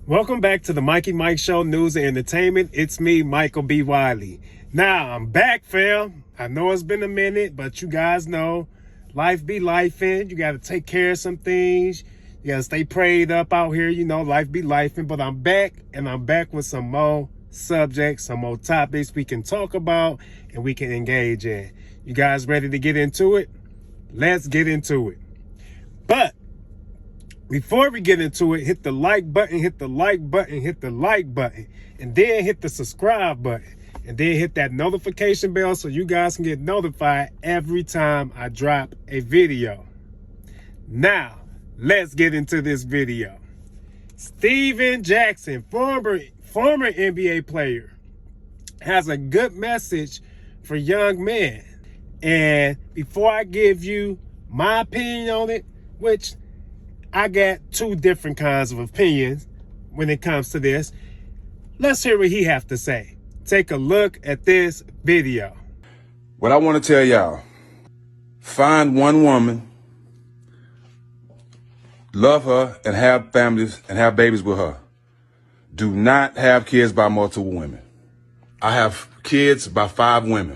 Welcome back to the Mikey Mike Show, News and Entertainment. It's me, Michael B. Wiley. Now, I'm back, fam. I know it's been a minute, but you guys know life be lifing. You got to take care of some things. You got to stay prayed up out here. You know, life be lifing. But I'm back, and I'm back with some more subjects, some more topics we can talk about and we can engage in. You guys ready to get into it? Let's get into it. But before we get into it, hit the like button, hit the like button, hit the like button, and then hit the subscribe button, and then hit that notification bell so you guys can get notified every time I drop a video. Now, let's get into this video. Steven Jackson, former NBA player, has a good message for young men. And before I give you my opinion on it, which I got two different kinds of opinions when it comes to this, let's hear what he have to say. Take a look at this video. What I want to tell y'all, find one woman, love her, and have families and have babies with her. Do not have kids by multiple women. I have kids by 5 women,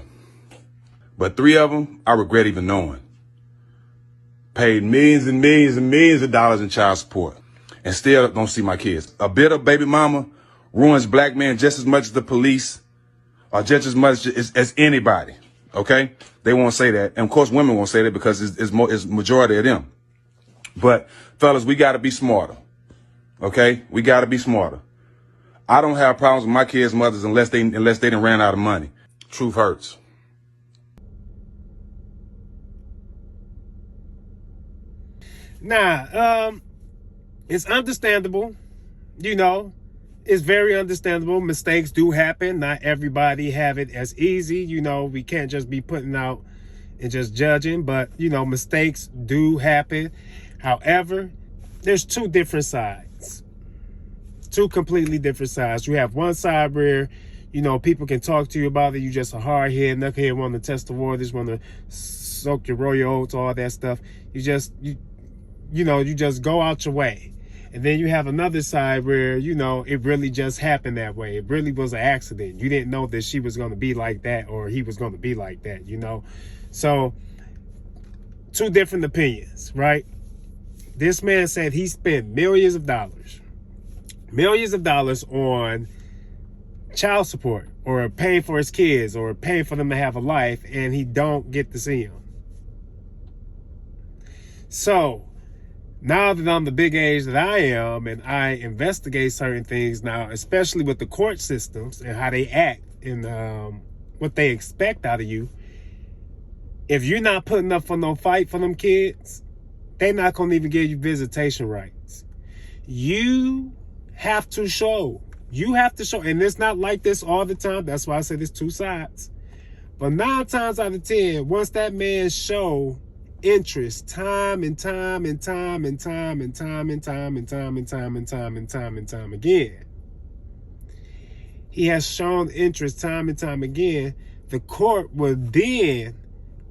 but 3 of them I regret even knowing. Paid millions and millions and millions of dollars in child support and still don't see my kids. A bitter baby mama ruins black men just as much as the police or just as much as anybody, okay? They won't say that. And of course, women won't say that because it's majority of them. But fellas, we got to be smarter, okay? We got to be smarter. I don't have problems with my kids' mothers unless they done ran out of money. Truth hurts. Nah, it's understandable. You know, it's very understandable. Mistakes do happen. Not everybody have it as easy. You know, we can't just be putting out and just judging, but you know, mistakes do happen. However, there's 2 different sides. 2 completely different sides. You have one side where, you know, people can talk to you about it. You just a hard head, knucklehead, want to test the waters, want to soak your royal oats, all that stuff. You just go out your way. And then you have another side where, you know, it really just happened that way. It really was an accident. You didn't know that she was going to be like that or he was going to be like that, you know. So 2 different opinions, right? This man said he spent millions of dollars on child support or paying for his kids or paying for them to have a life, and he don't get to see them. So now that I'm the big age that I am and I investigate certain things now, especially with the court systems and how they act and what they expect out of you, if you're not putting up for no fight for them kids, they're not going to even give you visitation rights. You have to show. And it's not like this all the time. That's why I said there's 2 sides. But 9 times out of 10, once that man show interest time and time again, he has shown interest time and time again, the court will then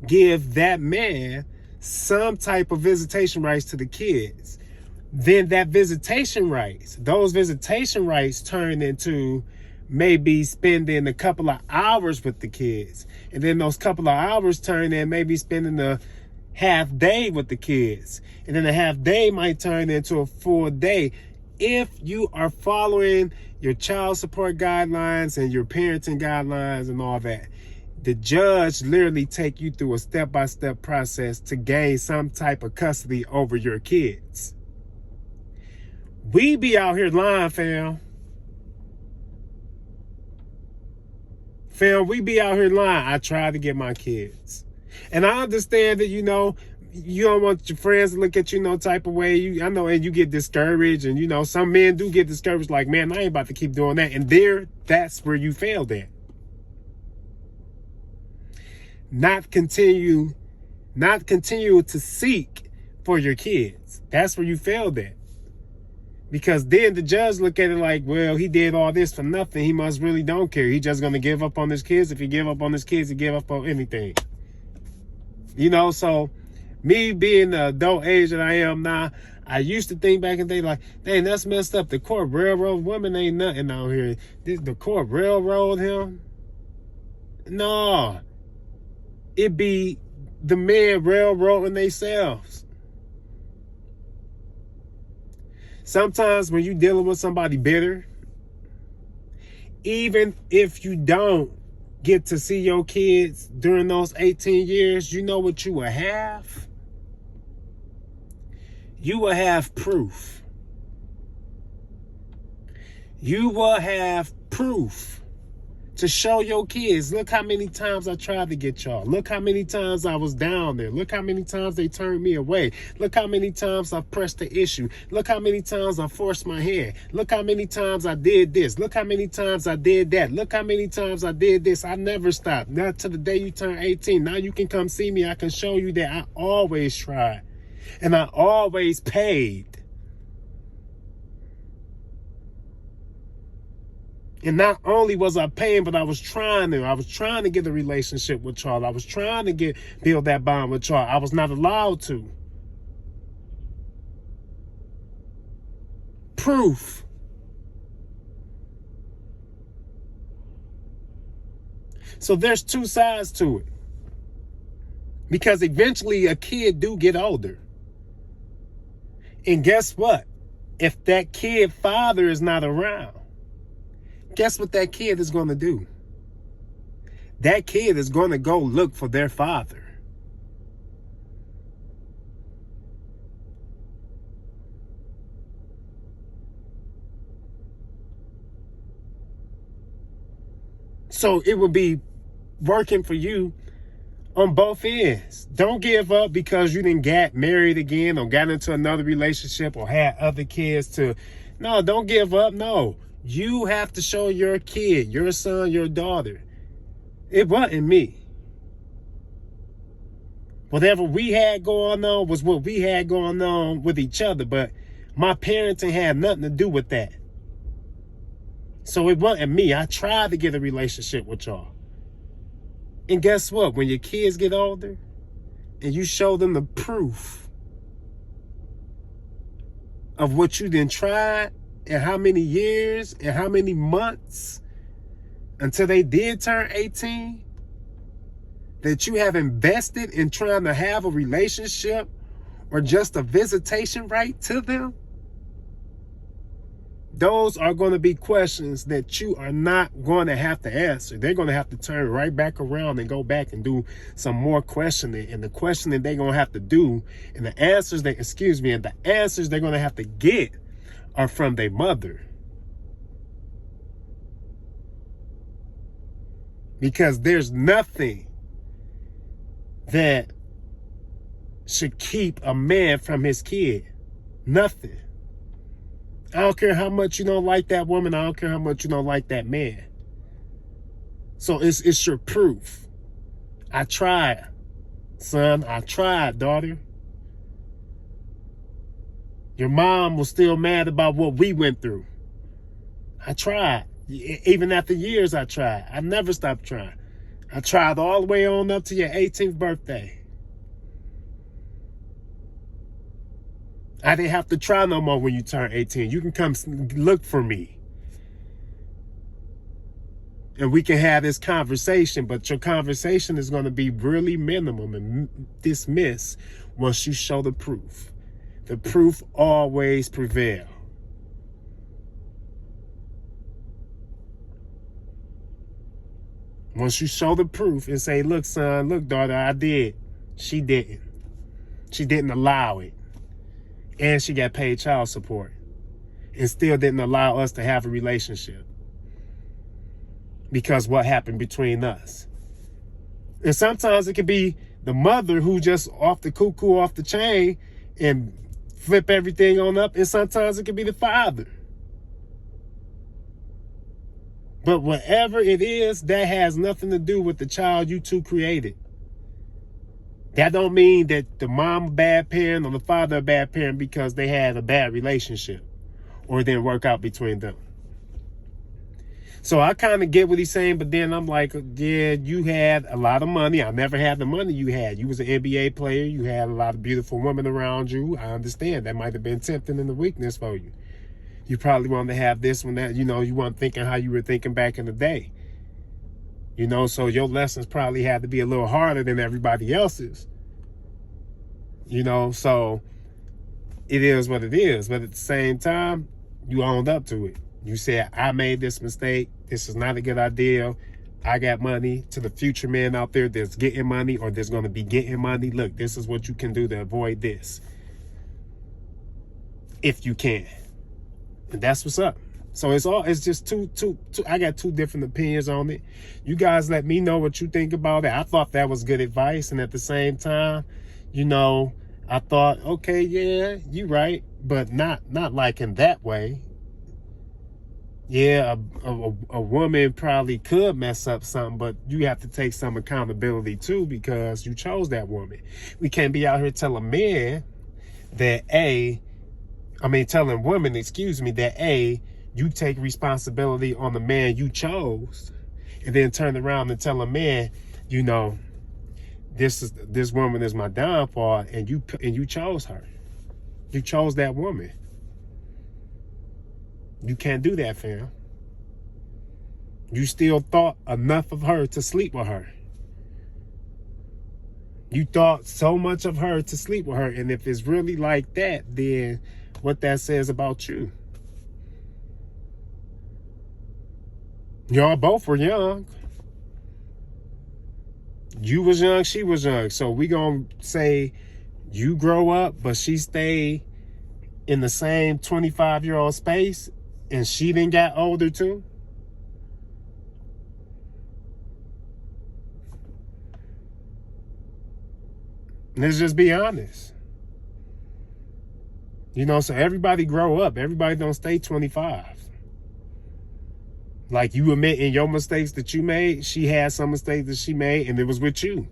give that man some type of visitation rights to the kids. Then those visitation rights turn into maybe spending a couple of hours with the kids. And then those couple of hours turn in maybe spending a half day with the kids. And then a half day might turn into a full day if you are following your child support guidelines and your parenting guidelines and all that. The judge literally take you through a step-by-step process to gain some type of custody over your kids. We be out here lying, fam. We be out here lying. I tried to get my kids. And I understand that, you know, you don't want your friends to look at you no type of way. I know, and you get discouraged. And, you know, some men do get discouraged. Like, man, I ain't about to keep doing that. And that's where you failed at. Not continue to seek for your kids. That's where you failed at. Because then the judge look at it like, well, he did all this for nothing. He must really don't care. He just going to give up on his kids. If he give up on his kids, he give up on anything. You know, so me being the adult age that I am now, I used to think back in the day like, dang, that's messed up. The court railroad women ain't nothing out here. The court railroad him? No. It be the men railroading themselves. Sometimes when you dealing with somebody bitter, even if you don't get to see your kids during those 18 years, you know what you will have? You will have proof. You will have proof to show your kids. Look how many times I tried to get y'all. Look how many times I was down there. Look how many times they turned me away. Look how many times I pressed the issue. Look how many times I forced my hand. Look how many times I did this. Look how many times I did that. Look how many times I did this. I never stopped. Now to the day you turn 18. Now you can come see me. I can show you that I always tried. And I always paid. And not only was I paying, but I was trying to get a relationship with y'all. I was trying to build that bond with y'all. I was not allowed to. Proof. So there's two sides to it. Because eventually a kid do get older. And guess what? If that kid father is not around, guess what that kid is going to do? That kid is going to go look for their father. So it will be working for you on both ends. Don't give up because you didn't get married again or got into another relationship or had other kids No, don't give up. No. You have to show your kid, your son, your daughter. It wasn't me. Whatever we had going on was what we had going on with each other, but my parenting had nothing to do with that. So it wasn't me. I tried to get a relationship with y'all. And guess what? When your kids get older and you show them the proof of what you done tried and how many years and how many months until they did turn 18, that you have invested in trying to have a relationship or just a visitation right to them, those are going to be questions that you are not going to have to answer. They're going to have to turn right back around and go back and do some more questioning. And the questioning they're going to have to do, and the answers they're going to have to get are from their mother. Because there's nothing that should keep a man from his kid. Nothing. I don't care how much you don't like that woman. I don't care how much you don't like that man. So it's your proof. I tried, son. I tried, daughter. Your mom was still mad about what we went through. I tried. Even after years, I tried. I never stopped trying. I tried all the way on up to your 18th birthday. I didn't have to try no more when you turn 18. You can come look for me. And we can have this conversation, but your conversation is going to be really minimum and dismissed once you show the proof. The proof always prevails. Once you show the proof and say, look, son, look, daughter, I did. She didn't. She didn't allow it. And she got paid child support and still didn't allow us to have a relationship because what happened between us. And sometimes it could be the mother who just off the cuckoo, off the chain and flip everything on up. And sometimes it could be the father. But whatever it is, that has nothing to do with the child you two created. That don't mean that the mom a bad parent or the father a bad parent because they had a bad relationship or it didn't work out between them. So I kind of get what he's saying, but then I'm like, yeah, you had a lot of money. I never had the money you had. You was an NBA player. You had a lot of beautiful women around you. I understand that might have been tempting and a weakness for you. You probably wanted to have this one, that, you know, you weren't thinking how you were thinking back in the day. You know, so your lessons probably had to be a little harder than everybody else's. You know, so it is what it is. But at the same time, you owned up to it. You said, I made this mistake. This is not a good idea. I got money. To the future men out there that's getting money or that's going to be getting money, look, this is what you can do to avoid this. If you can. And that's what's up. So it's just two. I got two different opinions on it. You guys let me know what you think about it. I thought that was good advice. And at the same time, you know, I thought, okay, yeah, you're right. But not like in that way. Yeah, a woman probably could mess up something, but you have to take some accountability too because you chose that woman. We can't be out here telling men that telling women, excuse me, that you take responsibility on the man you chose and then turn around and tell a man, you know, this woman is my downfall and you chose her. You chose that woman. You can't do that, fam. You still thought enough of her to sleep with her. You thought so much of her to sleep with her. And if it's really like that, then what that says about you. Y'all both were young. You was young, she was young. So we gonna say you grow up, but she stayed in the same 25-year-old space and she didn't got older too? Let's just be honest. You know, so everybody grow up. Everybody don't stay 25. Like you admit in your mistakes that you made, she had some mistakes that she made and it was with you.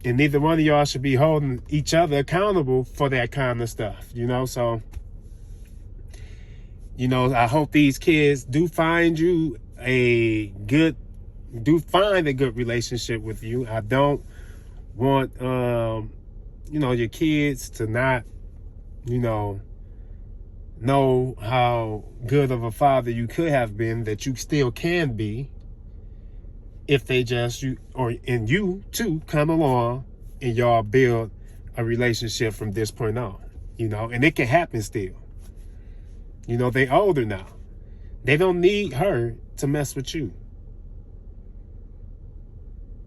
And neither one of y'all should be holding each other accountable for that kind of stuff, you know? So, you know, I hope these kids do find a good relationship with you. I don't want, you know, your kids to not, you know how good of a father you could have been, that you still can be. If they just, you too come along and y'all build a relationship from this point on, you know, and it can happen still. You know, they older now. They don't need her to mess with you.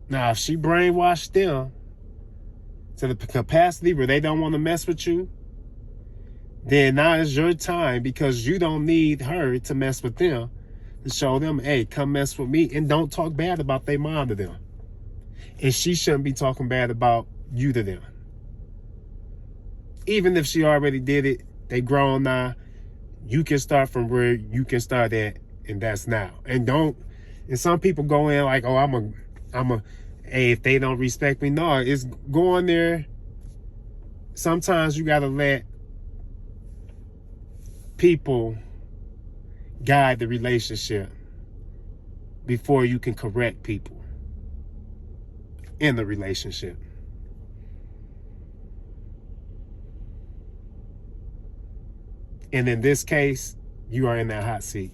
Now, if she brainwashed them to the capacity where they don't want to mess with you, then now is your time, because you don't need her to mess with them, to show them, hey, come mess with me, and don't talk bad about their mom to them. And she shouldn't be talking bad about you to them. Even if she already did it, they grown now. You can start from where you can start at, and that's now. And some people go in like, oh, hey, if they don't respect me. No, it's going there. Sometimes you gotta let people guide the relationship before you can correct people in the relationship. And in this case, you are in that hot seat.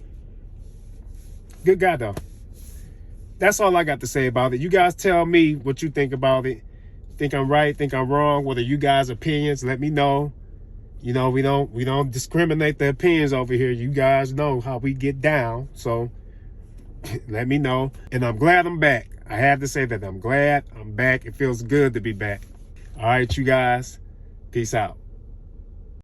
Good guy, though. That's all I got to say about it. You guys tell me what you think about it. Think I'm right, think I'm wrong. What are you guys' opinions? Let me know. You know, we don't discriminate the opinions over here. You guys know how we get down. So let me know. And I'm glad I'm back. I have to say that I'm glad I'm back. It feels good to be back. All right, you guys. Peace out.